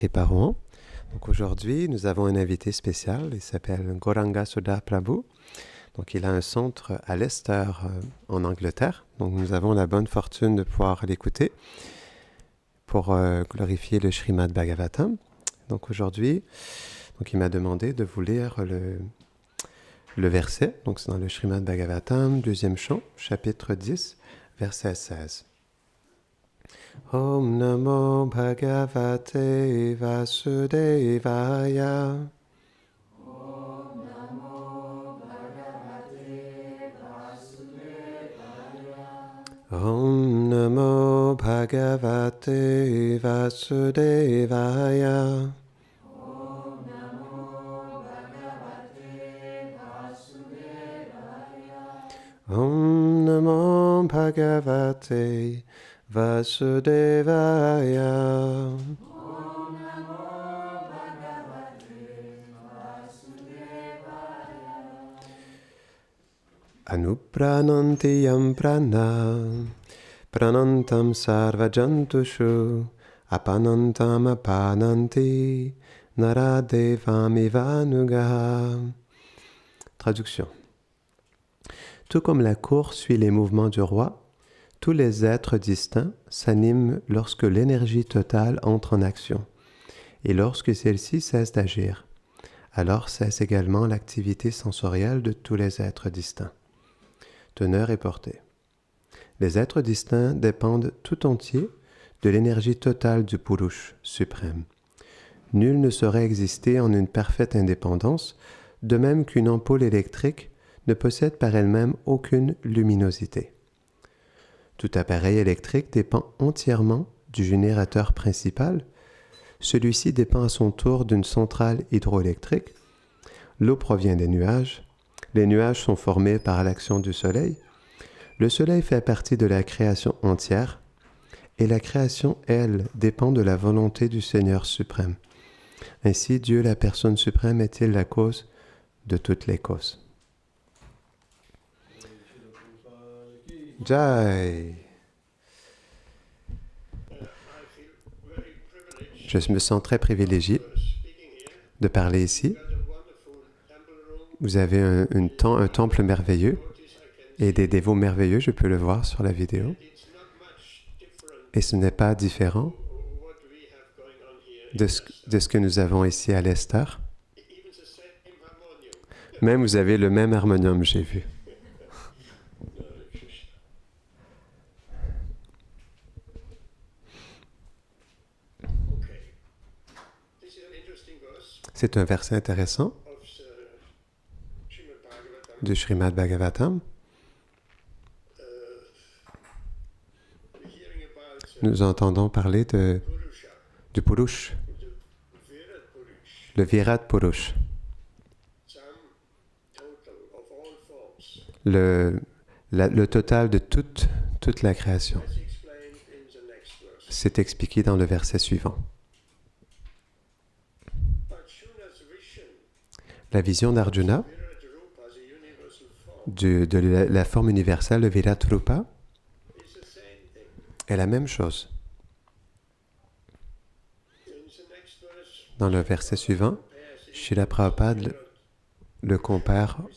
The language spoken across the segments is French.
et Parohan. Donc aujourd'hui, nous avons un invité spécial. Il s'appelle Gauranga Sudha Prabhu. Donc il a un centre à Leicester, en Angleterre. Donc nous avons la bonne fortune de pouvoir l'écouter pour glorifier le Srimad Bhagavatam. Donc aujourd'hui, il m'a demandé de vous lire le verset. Donc c'est dans le Srimad Bhagavatam, deuxième chant, chapitre 10, verset 16. Om Namo Bhagavate Vasudevaya. Om Namo Bhagavate Vasudevaya. Om Namo Bhagavate Vasudevaya. Om Namo Bhagavate Vasudevaya. Om Namo Bhagavate Vasudevaya. Om Namo Bhagavate Vasudevaya. Anuprananti yam prana, pranantam sarvajantushu, apanantam apananti, naradevamivanugaha. Traduction. Tout comme la cour suit les mouvements du roi, tous les êtres distincts s'animent lorsque l'énergie totale entre en action, et lorsque celle-ci cesse d'agir. Alors cesse également l'activité sensorielle de tous les êtres distincts. Teneur et portée. Les êtres distincts dépendent tout entier de l'énergie totale du Purush suprême. Nul ne saurait exister en une parfaite indépendance, de même qu'une ampoule électrique ne possède par elle-même aucune luminosité. Tout appareil électrique dépend entièrement du générateur principal. Celui-ci dépend à son tour d'une centrale hydroélectrique. L'eau provient des nuages. Les nuages sont formés par l'action du soleil. Le soleil fait partie de la création entière, et la création, elle, dépend de la volonté du Seigneur suprême. Ainsi, Dieu, la personne suprême, est-il la cause de toutes les causes. Jai. Je me sens très privilégié de parler ici. Vous avez un temple merveilleux et des dévots merveilleux, je peux le voir sur la vidéo. Et ce n'est pas différent de ce que nous avons ici à Leicester. Même vous avez le même harmonium, j'ai vu. C'est un verset intéressant du Srimad Bhagavatam. Nous entendons parler du Purush, le Virat Purush, le total de toute la création. C'est expliqué dans le verset suivant. La vision d'Arjuna de la forme universelle, le Virat Rupa, est la même chose. Dans le verset suivant, Srila Prabhupada le compare.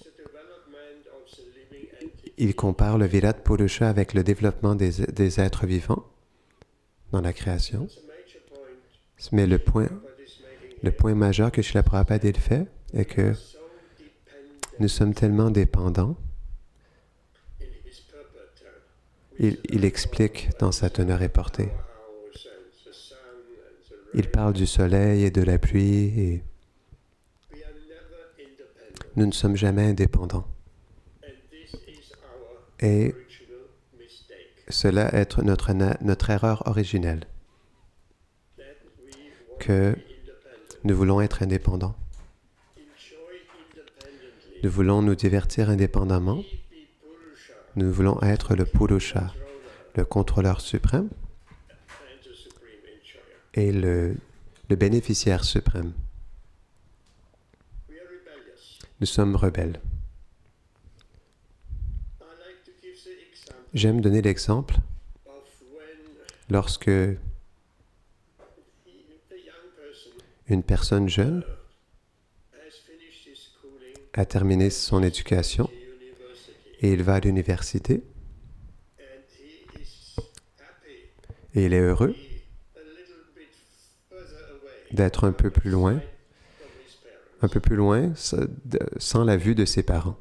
Il compare le Virat Purusha avec le développement des êtres vivants dans la création. Mais le point majeur que Srila Prabhupada fait est que nous sommes tellement dépendants. Il explique dans sa teneur et portée. Il parle du soleil et de la pluie et nous ne sommes jamais indépendants. Et cela est notre erreur originelle, que nous voulons être indépendants. Nous voulons nous divertir indépendamment. Nous voulons être le Purusha, le contrôleur suprême, et le bénéficiaire suprême. Nous sommes rebelles. J'aime donner l'exemple lorsque Une personne jeune a terminé son éducation et il va à l'université et il est heureux d'être un peu plus loin sans la vue de ses parents.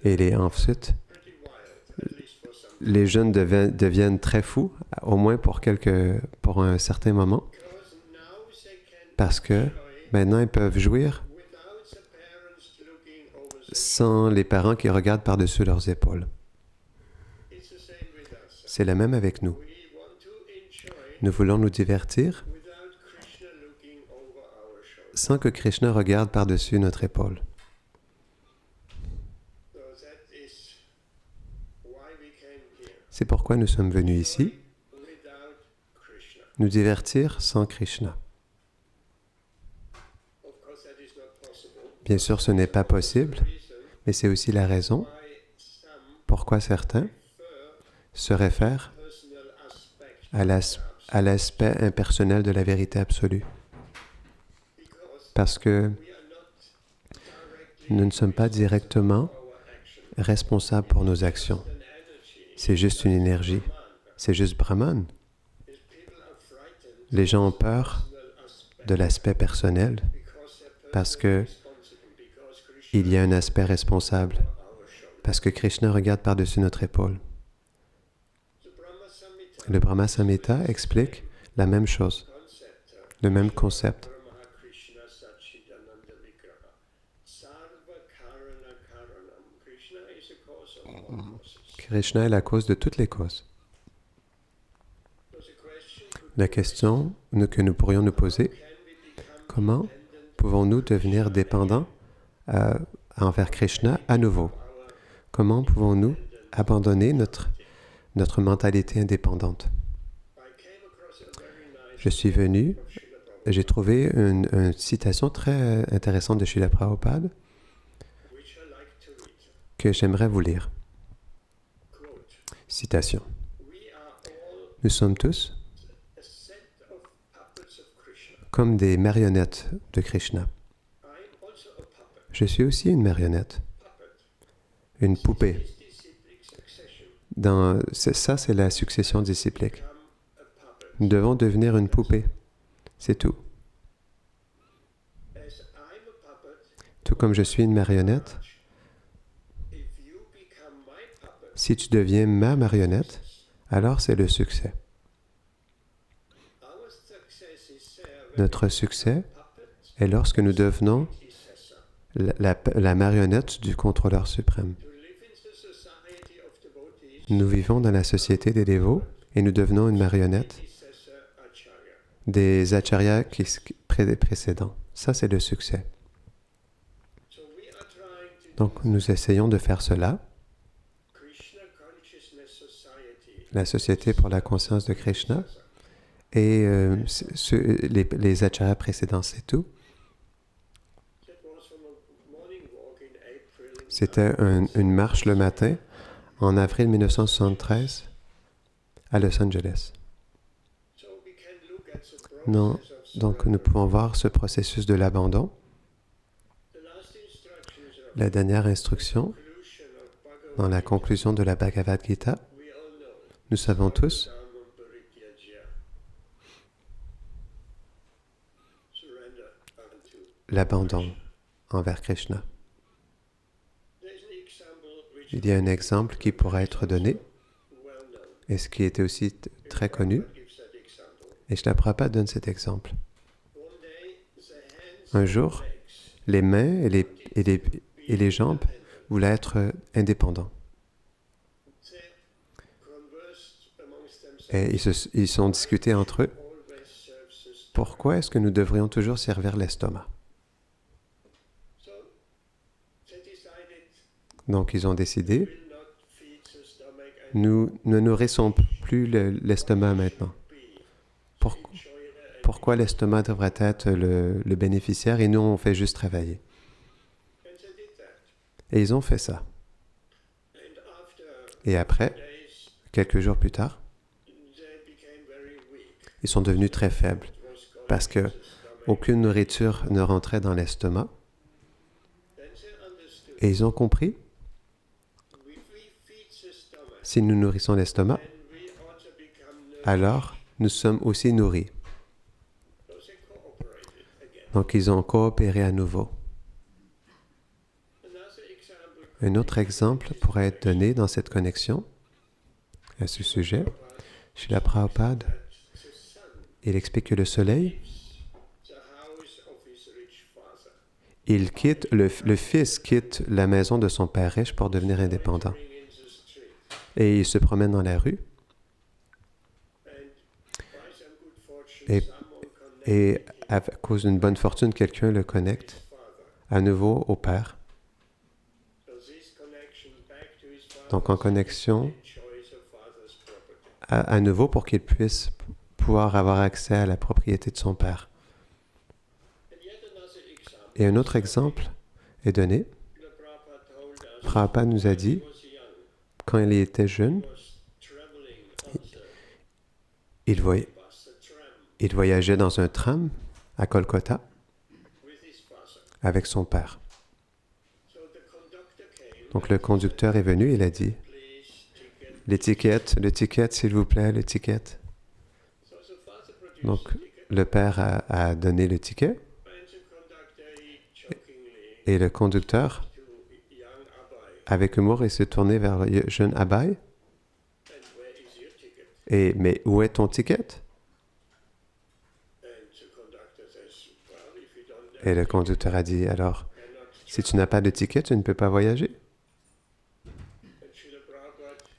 Et ensuite, les jeunes deviennent très fous, au moins pour un certain moment, parce que maintenant ils peuvent jouir sans les parents qui regardent par-dessus leurs épaules. C'est la même avec nous. Nous voulons nous divertir sans que Krishna regarde par-dessus notre épaule. C'est pourquoi nous sommes venus ici, nous divertir sans Krishna. Bien sûr, ce n'est pas possible, mais c'est aussi la raison pourquoi certains se réfèrent à l'aspect impersonnel de la vérité absolue. Parce que nous ne sommes pas directement responsables pour nos actions. C'est juste une énergie. C'est juste Brahman. Les gens ont peur de l'aspect personnel parce que il y a un aspect responsable. Parce que Krishna regarde par-dessus notre épaule. Le Brahma Samhita explique la même chose, le même concept. Krishna est la cause de toutes les causes. La question que nous pourrions nous poser, comment pouvons-nous devenir dépendants envers Krishna à nouveau? Comment pouvons-nous abandonner notre mentalité indépendante? Je suis venu, j'ai trouvé une citation très intéressante de Srila Prabhupada que j'aimerais vous lire. Citation. Nous sommes tous comme des marionnettes de Krishna. Je suis aussi une marionnette, une poupée. Ça, c'est la succession disciplique. Nous devons devenir une poupée. C'est tout. Tout comme je suis une marionnette, si tu deviens ma marionnette, alors c'est le succès. Notre succès est lorsque nous devenons la marionnette du contrôleur suprême. Nous vivons dans la société des dévots et nous devenons une marionnette des acharyas précédents. Ça, c'est le succès. Donc, nous essayons de faire cela. La Société pour la conscience de Krishna et les acharyas précédents, c'est tout. C'était une marche le matin en avril 1973 à Los Angeles. Non, donc nous pouvons voir ce processus de l'abandon. La dernière instruction, dans la conclusion de la Bhagavad Gita, nous savons tous l'abandon envers Krishna. Il y a un exemple qui pourrait être donné, et ce qui était aussi très connu, et Srila Prabhupada donne cet exemple. Un jour, les mains et les jambes voulaient être indépendants. Et ils sont discutés entre eux. Pourquoi est-ce que nous devrions toujours servir l'estomac? Donc, ils ont décidé, nous ne nourrissons plus l'estomac maintenant. Pourquoi l'estomac devrait être le bénéficiaire et nous, on fait juste travailler? Et ils ont fait ça. Et après, quelques jours plus tard, ils sont devenus très faibles. parce que aucune nourriture ne rentrait dans l'estomac. Et ils ont compris, si nous nourrissons l'estomac, alors nous sommes aussi nourris. Donc ils ont coopéré à nouveau. Un autre exemple pourrait être donné dans cette connexion à ce sujet. Srila Prabhupada, il explique que le soleil, le fils quitte la maison de son père riche pour devenir indépendant. Et il se promène dans la rue. Et à cause d'une bonne fortune, quelqu'un le connecte à nouveau au père. Donc en connexion à nouveau pour qu'il puisse pouvoir avoir accès à la propriété de son père. Et un autre exemple est donné. Prabhupada nous a dit, quand il était jeune, il voyageait dans un tram à Kolkata avec son père. Donc le conducteur est venu, il a dit, l'étiquette, s'il vous plaît, l'étiquette. Donc le père a donné le ticket et le conducteur, avec humour, il s'est tourné vers le jeune Abai. Mais où est ton ticket? Et le conducteur a dit, alors, si tu n'as pas de ticket, tu ne peux pas voyager.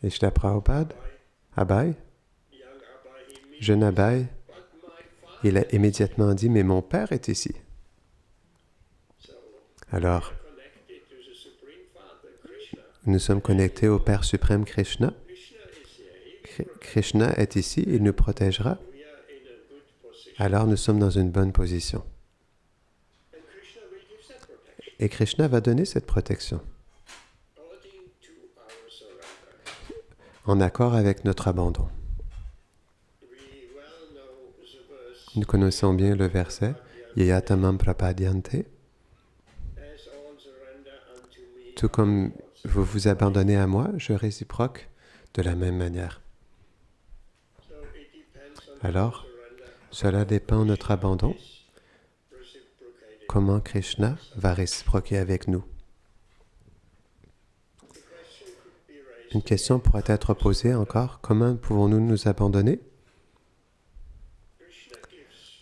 Et Srila Prabhupada, Abai, jeune Abai, il a immédiatement dit, mais mon père est ici. Alors, nous sommes connectés au Père suprême Krishna. Krishna est ici, il nous protégera. Alors nous sommes dans une bonne position. Et Krishna va donner cette protection en accord avec notre abandon. Nous connaissons bien le verset Yayatamam prapadyante. Tout comme vous vous abandonnez à moi, je réciproque de la même manière. Alors, cela dépend de notre abandon. Comment Krishna va réciproquer avec nous? Une question pourrait être posée encore. Comment pouvons-nous nous abandonner?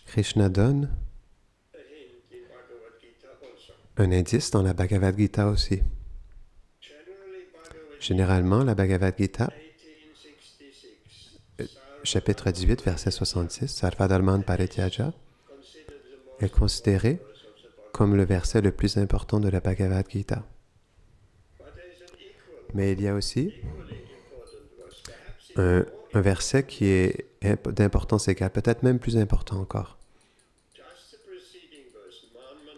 Krishna donne un indice dans la Bhagavad Gita aussi. Généralement, la Bhagavad Gita, chapitre 18, verset 66, Sarvadharman Parityaja, est considéré comme le verset le plus important de la Bhagavad Gita. Mais il y a aussi un verset qui est d'importance égale, peut-être même plus important encore.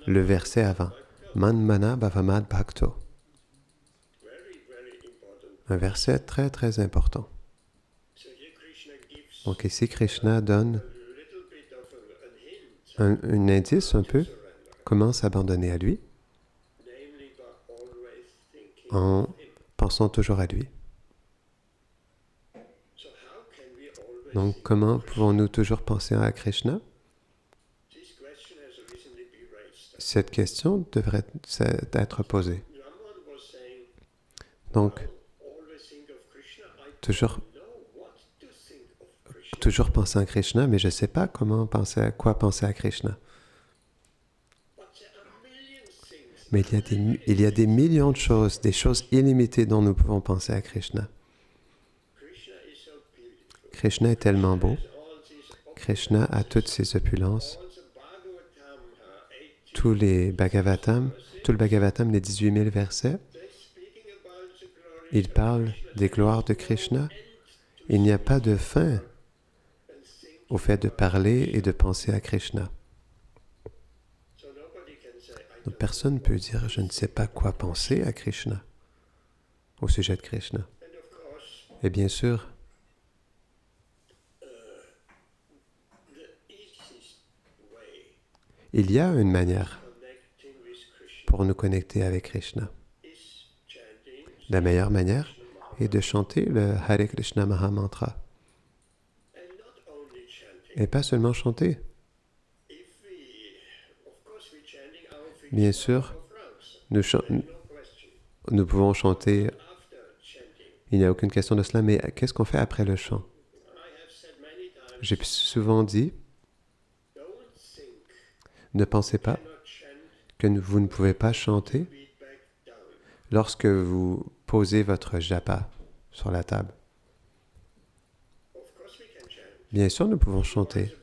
Le verset avant, Manmana Bhavamad Bhakto. Un verset très très important. Donc ici, Krishna donne un indice un peu, comment s'abandonner à lui, en pensant toujours à lui. Donc, comment pouvons-nous toujours penser à Krishna? Cette question devrait être posée. Donc, toujours penser à Krishna, mais je ne sais pas quoi penser à Krishna. Mais il y a des millions de choses, des choses illimitées dont nous pouvons penser à Krishna. Krishna est tellement beau. Krishna a toutes ses opulences. Tout le Bhagavatam, les 18 000 versets, il parle des gloires de Krishna. Il n'y a pas de fin au fait de parler et de penser à Krishna. Donc, personne ne peut dire « je ne sais pas quoi penser à Krishna » au sujet de Krishna. Et bien sûr, Il y a une manière pour nous connecter avec Krishna. La meilleure manière est de chanter le Hare Krishna Maha Mantra. Et pas seulement chanter. Bien sûr, nous pouvons chanter, il n'y a aucune question de cela, mais qu'est-ce qu'on fait après le chant? J'ai souvent dit, ne pensez pas que vous ne pouvez pas chanter lorsque vous posez votre japa sur la table. Bien sûr, nous pouvons chanter,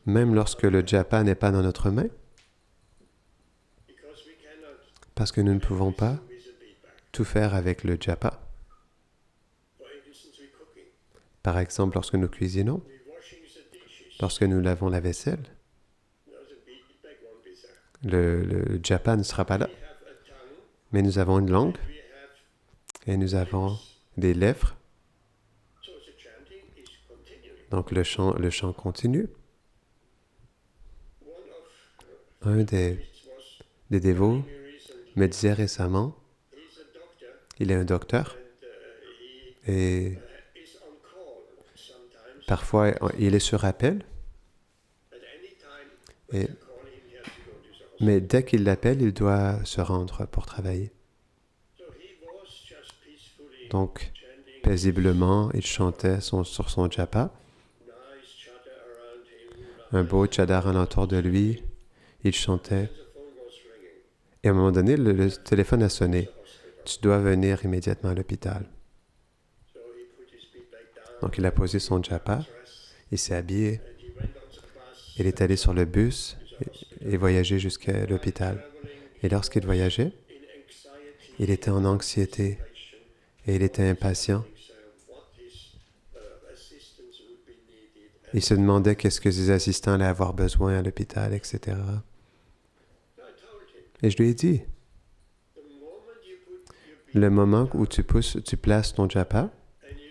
même lorsque le japa n'est pas dans notre main, parce que nous ne pouvons pas tout faire avec le japa. Par exemple, lorsque nous cuisinons, lorsque nous lavons la vaisselle, le japa ne sera pas là. Mais nous avons une langue et nous avons des lèvres. Donc le chant continue. Un des dévots me disait récemment, il est un docteur et parfois il est sur appel, mais dès qu'il l'appelle, il doit se rendre pour travailler. Donc, paisiblement, il chantait sur son japa, un beau tchadar alentour de lui, il chantait. Et à un moment donné, le téléphone a sonné. Tu dois venir immédiatement à l'hôpital. Donc, il a posé son japa, il s'est habillé, il est allé sur le bus et voyageait jusqu'à l'hôpital. Et lorsqu'il voyageait, il était en anxiété et il était impatient. Il se demandait qu'est-ce que ses assistants allaient avoir besoin à l'hôpital, etc. Et je lui ai dit, le moment où tu places ton japa,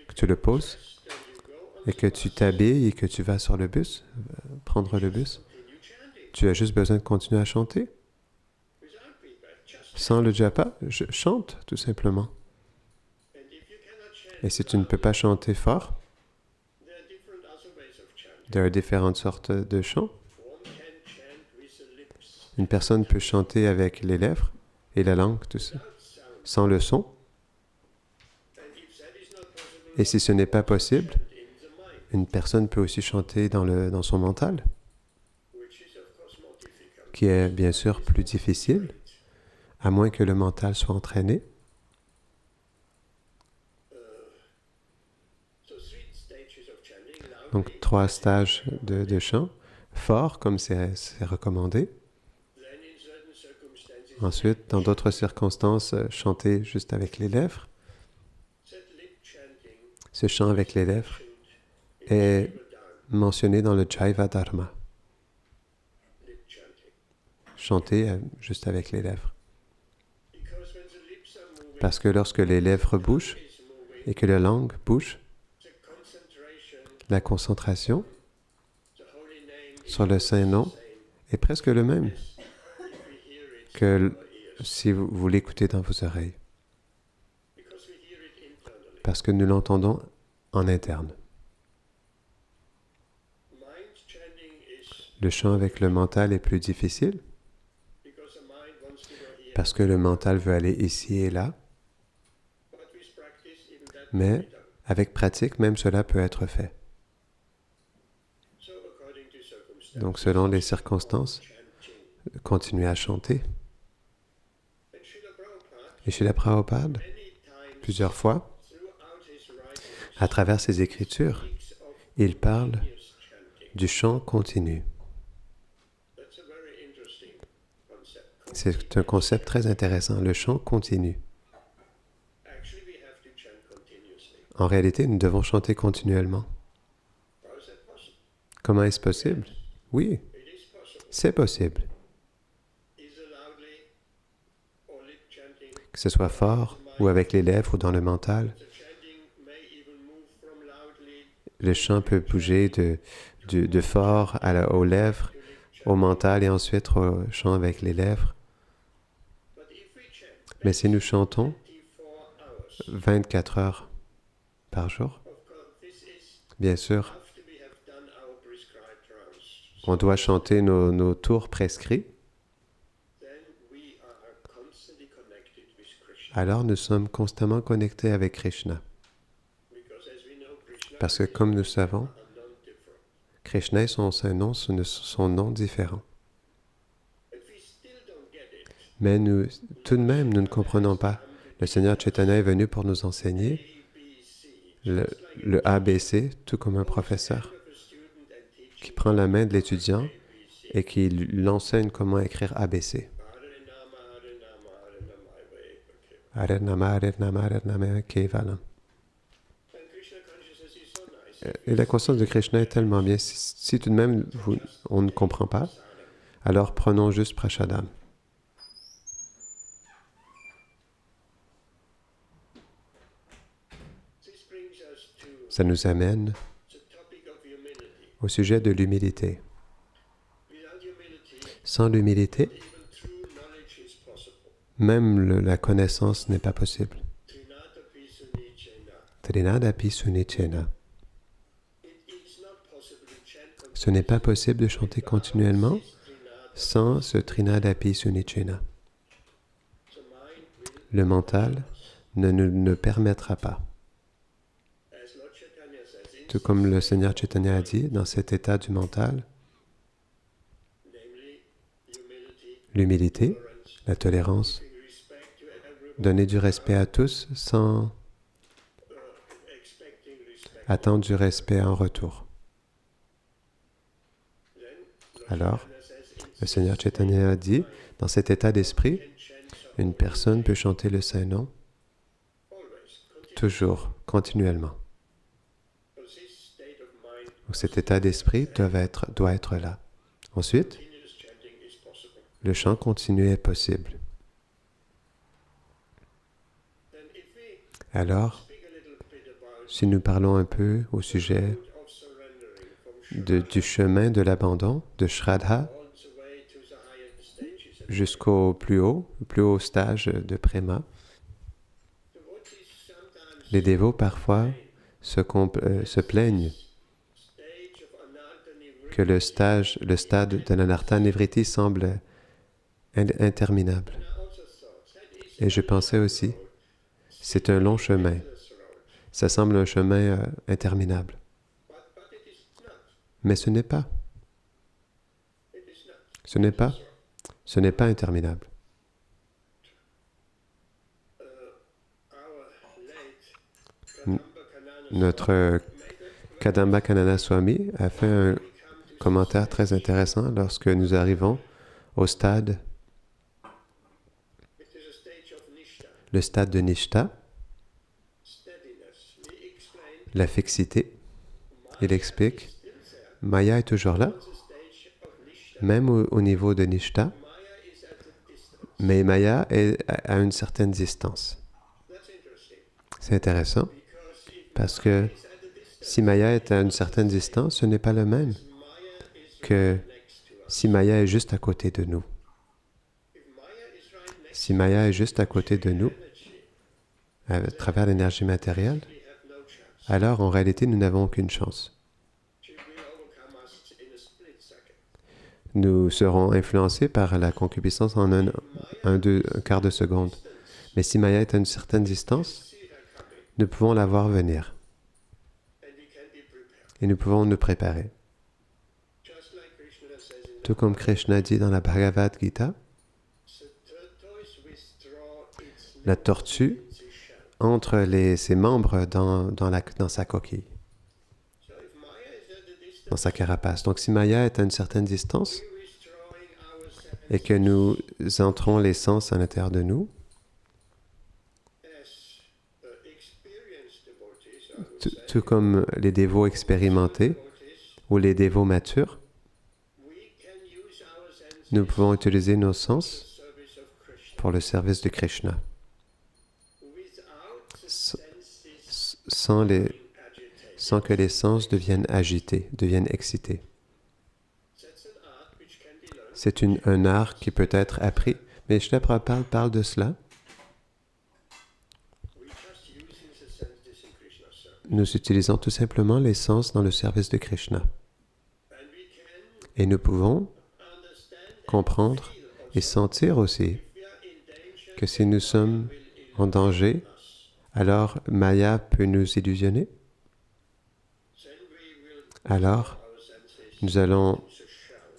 que tu le poses, et que tu t'habilles et que tu vas sur le bus, prendre le bus, tu as juste besoin de continuer à chanter. Sans le japa, je chante tout simplement. Et si tu ne peux pas chanter fort, il y a différentes sortes de chants. Une personne peut chanter avec les lèvres et la langue, tout ça, sans le son. Et si ce n'est pas possible, une personne peut aussi chanter dans son mental, qui est bien sûr plus difficile, à moins que le mental soit entraîné. Donc 3 stages de chant, fort comme c'est recommandé. Ensuite, dans d'autres circonstances, chanter juste avec les lèvres. Ce chant avec les lèvres est mentionné dans le Jaiva Dharma. Chanter juste avec les lèvres. Parce que lorsque les lèvres bougent et que la langue bouge, la concentration sur le Saint-Nom est presque le même que si vous l'écoutez dans vos oreilles. Parce que nous l'entendons en interne. Le chant avec le mental est plus difficile parce que le mental veut aller ici et là. Mais avec pratique, même cela peut être fait. Donc, selon les circonstances, continuez à chanter. Et Srila Prabhupada, plusieurs fois, à travers ses écritures, il parle du chant continu. C'est un concept très intéressant, le chant continu. En réalité, nous devons chanter continuellement. Comment est-ce possible? Oui, c'est possible. Que ce soit fort, ou avec les lèvres, ou dans le mental. Le chant peut bouger de fort aux lèvres, au mental et ensuite au chant avec les lèvres. Mais si nous chantons 24 heures par jour, bien sûr, on doit chanter nos tours prescrits. Alors nous sommes constamment connectés avec Krishna. Parce que comme nous savons, Krishna et son Saint-Nom sont noms différents. Mais tout de même, nous ne comprenons pas. Le Seigneur Chaitanya est venu pour nous enseigner le ABC, tout comme un professeur qui prend la main de l'étudiant et qui l'enseigne comment écrire ABC. Hare Nama, Hare Nama, Hare Nama, Kevalam. Et la conscience de Krishna est tellement bien. Si tout de même on ne comprend pas, alors prenons juste Prashadam. Ça nous amène au sujet de l'humilité. Sans l'humilité, même la connaissance n'est pas possible. Trinadapi sunichena. Ce n'est pas possible de chanter continuellement sans ce Trinadapi sunichena. Le mental ne permettra pas. Tout comme le Seigneur Chaitanya a dit, dans cet état du mental, l'humilité, la tolérance, donner du respect à tous sans attendre du respect en retour. Alors, le Seigneur Chaitanya a dit, dans cet état d'esprit, une personne peut chanter le Saint-Nom toujours, continuellement. Donc cet état d'esprit doit être là. Ensuite, le chant continu est possible. Alors, si nous parlons un peu au sujet du chemin de l'abandon, de Shraddha, jusqu'au plus haut stage de Prema, les dévots parfois se plaignent que le stade de l'anartha nivriti semble interminable. Et je pensais aussi, c'est un long chemin. Ça semble un chemin interminable. Mais ce n'est pas. Ce n'est pas interminable. Notre Kadamba Kanana Swami a fait un commentaire très intéressant lorsque nous arrivons au stade, le stade de Nishta, la fixité. Il explique, Maya est toujours là, même au niveau de Nishta, mais Maya est à une certaine distance. C'est intéressant, parce que si Maya est à une certaine distance, ce n'est pas le même que si Maya est juste à côté de nous. Si Maya est juste à côté de nous, à travers l'énergie matérielle, alors en réalité, nous n'avons aucune chance. Nous serons influencés par la concupiscence en un quart de seconde. Mais si Maya est à une certaine distance, nous pouvons la voir venir. Et nous pouvons nous préparer. Tout comme Krishna dit dans la Bhagavad Gita, la tortue entre ses membres dans sa coquille, dans sa carapace. Donc si Maya est à une certaine distance et que nous entrons les sens à l'intérieur de nous, tout comme les dévots expérimentés ou les dévots matures, nous pouvons utiliser nos sens pour le service de Krishna, sans que les sens deviennent agités, deviennent excités. C'est un art qui peut être appris. Mais Srila Prabhupada parle de cela. Nous utilisons tout simplement les sens dans le service de Krishna. Et nous pouvons comprendre et sentir aussi que si nous sommes en danger, alors Maya peut nous illusionner. Alors, nous allons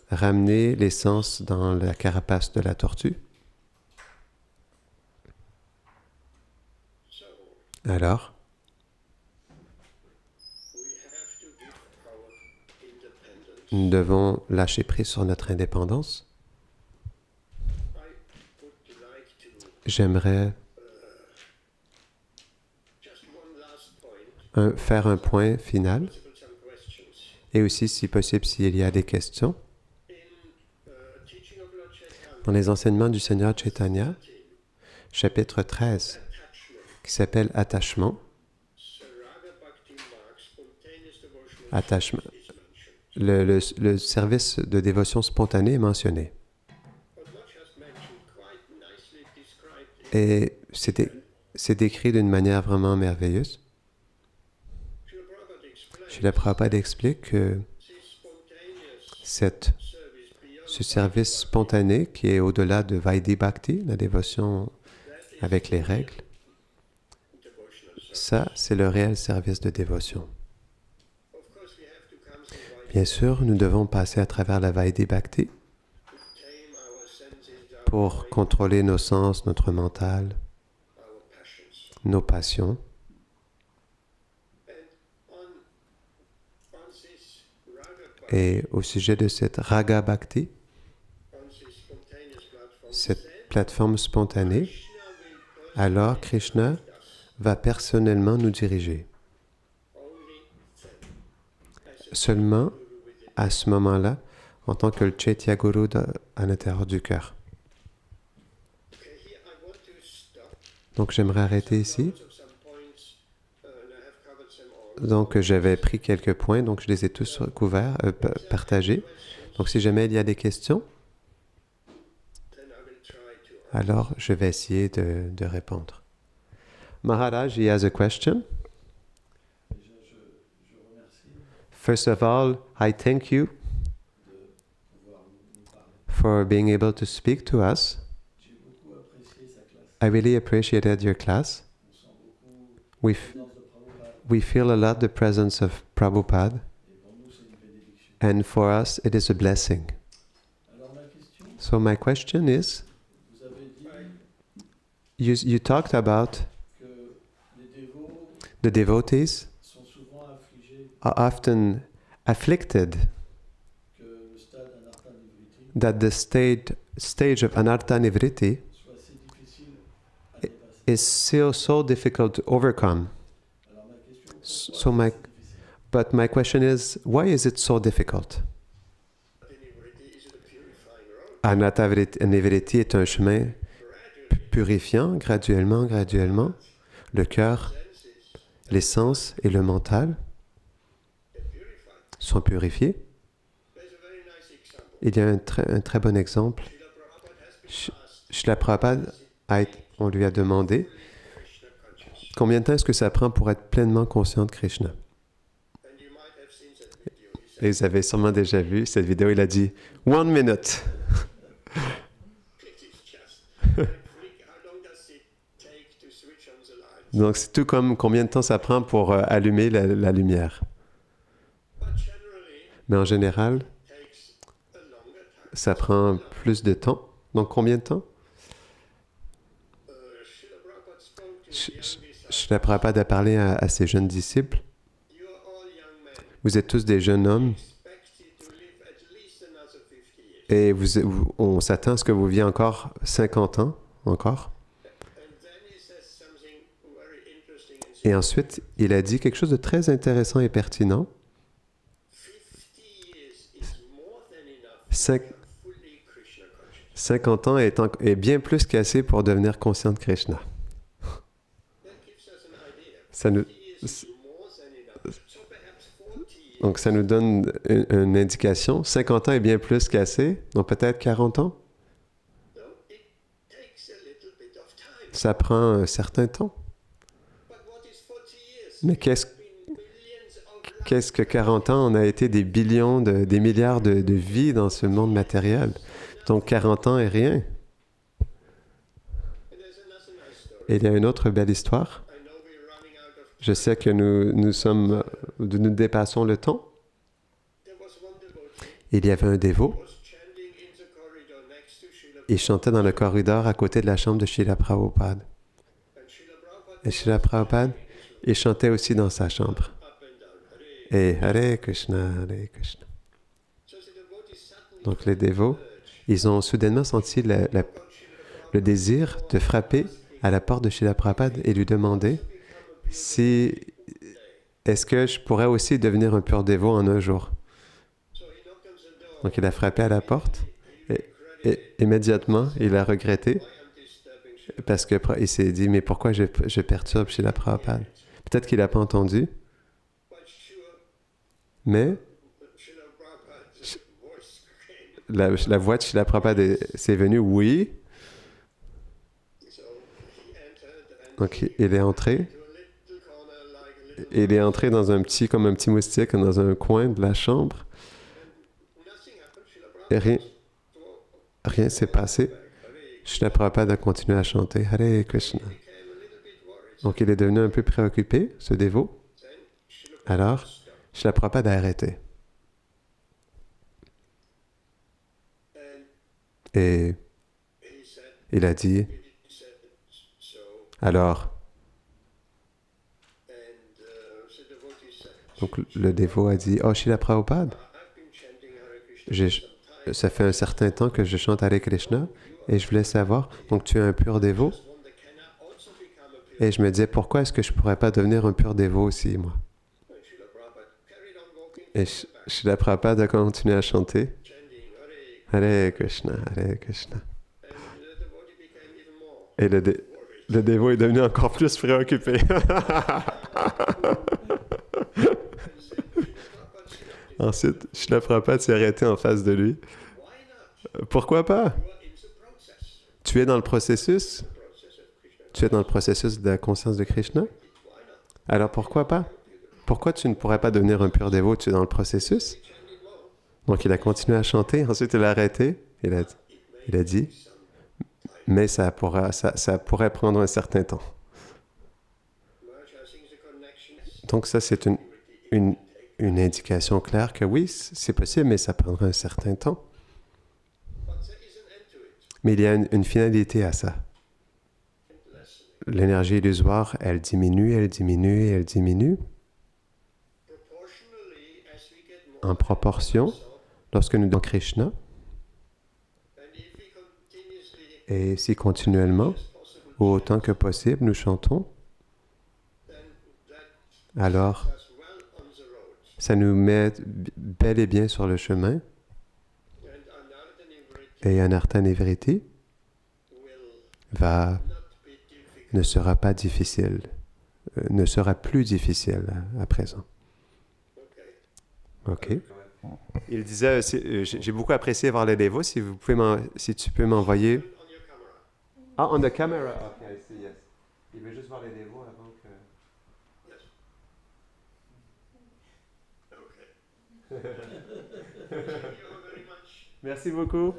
ramener les sens dans la carapace de la tortue. Alors, nous devons lâcher prise sur notre indépendance. J'aimerais faire un point final et aussi, si possible, s'il y a des questions. Dans les enseignements du Seigneur Chaitanya, chapitre 13, qui s'appelle Attachement. Attachement. Le service de dévotion spontanée est mentionné. Et c'est décrit d'une manière vraiment merveilleuse. Srila Prabhupada explique que ce service spontané qui est au-delà de Vaidhi Bhakti, la dévotion avec les règles, ça, c'est le réel service de dévotion. Bien sûr, nous devons passer à travers la Vaidhi Bhakti pour contrôler nos sens, notre mental, nos passions. Et au sujet de cette Raga Bhakti, cette plateforme spontanée, alors Krishna va personnellement nous diriger. Seulement à ce moment-là, en tant que le Chaitya Guru à l'intérieur du cœur. Donc j'aimerais arrêter ici. Donc j'avais pris quelques points, donc je les ai tous couverts, partagés. Donc si jamais il y a des questions, alors je vais essayer de répondre. Maharaj, he has a question. First of all, I thank you for being able to speak to us. I really appreciated your class. We feel a lot the presence of Prabhupada, and for us it is a blessing. So my question is, you talked about the devotees are often afflicted that the stage of Anartha Nivritti is so difficult to overcome. But my question is, why is it so difficult? Anartha Nivritti est un chemin purifiant, graduellement, le cœur, les sens et le mental sont purifiés. Il y a un très bon exemple. Srila Prabhupada, on lui a demandé combien de temps est-ce que ça prend pour être pleinement conscient de Krishna. Et vous avez sûrement déjà vu cette vidéo, il a dit « 1 minute ». Donc c'est tout comme combien de temps ça prend pour allumer la lumière. Mais en général, ça prend plus de temps. Donc combien de temps? Srila Prabhupada a parlé à ses jeunes disciples. Vous êtes tous des jeunes hommes et on s'attend à ce que vous viviez encore 50 ans, encore. Et ensuite, il a dit quelque chose de très intéressant et pertinent. 50 ans est bien plus qu'assez pour devenir conscient de Krishna. Donc, ça nous donne une indication. 50 ans est bien plus qu'assez, donc peut-être 40 ans. Ça prend un certain temps. Mais qu'est-ce que 40 ans? On a été des billions, des milliards de vies dans ce monde matériel. Donc 40 ans est rien. Et il y a une autre belle histoire. Je sais que nous dépassons le temps. Il y avait un dévot. Il chantait dans le corridor à côté de la chambre de Srila Prabhupada. Et Srila Prabhupada, il chantait aussi dans sa chambre. Et Hare Krishna, Hare Krishna. Donc les dévots, ils ont soudainement senti le désir de frapper à la porte de Srila Prabhupada et lui demander si est-ce que je pourrais aussi devenir un pur dévot en un jour. Donc il a frappé à la porte et immédiatement il a regretté parce qu'il s'est dit mais pourquoi je perturbe Srila Prabhupada. Peut-être qu'il n'a pas entendu, mais la voix de Srila Prabhupada s'est venue, oui. Donc il est entré. Il est entré dans comme un petit moustique, dans un coin de la chambre. Et rien s'est passé. Srila Prabhupada a continué à chanter Hare Krishna. Donc il est devenu un peu préoccupé, ce dévot. Alors, Srila Prabhupada a arrêté. Et il a dit, alors, donc le dévot a dit, oh Srila Prabhupada, ça fait un certain temps que je chante Hare Krishna et je voulais savoir, donc tu es un pur dévot? Et je me disais, pourquoi est-ce que je ne pourrais pas devenir un pur dévot aussi, moi? Et Srila Prabhupada a continué à chanter Hare Krishna, Hare Krishna. Et le dévot est devenu encore plus préoccupé. Ensuite, Srila Prabhupada s'est arrêté en face de lui. Pourquoi pas? Tu es dans le processus? Tu es dans le processus de la conscience de Krishna? Alors pourquoi pas? Pourquoi tu ne pourrais pas devenir un pur dévot? Tu es dans le processus? Donc il a continué à chanter, ensuite il a arrêté, il a dit, mais ça pourrait prendre un certain temps. Donc ça c'est une indication claire que oui, c'est possible, mais ça prendra un certain temps. Mais il y a une finalité à ça. L'énergie illusoire, elle diminue, elle diminue, elle diminue. En proportion, lorsque nous donnons Krishna, et si continuellement, ou autant que possible, nous chantons, alors ça nous met bel et bien sur le chemin. Et Anartha Nivriti ne sera pas difficile, ne sera plus difficile à présent. Ok. Il disait, j'ai beaucoup apprécié voir les dévots. Si tu peux m'envoyer. Ah, on the camera. Ok, I see, yes. Il veut juste voir les dévots avant que. Merci beaucoup.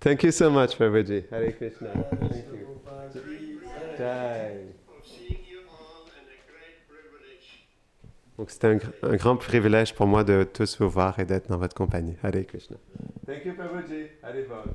Thank you so much, Prabhuji. Hare Krishna. Thank you. Jai. Donc c'était un grand privilège pour moi de tous vous voir et d'être dans votre compagnie. Hare Krishna. Thank you, Prabhuji. Hare Bol.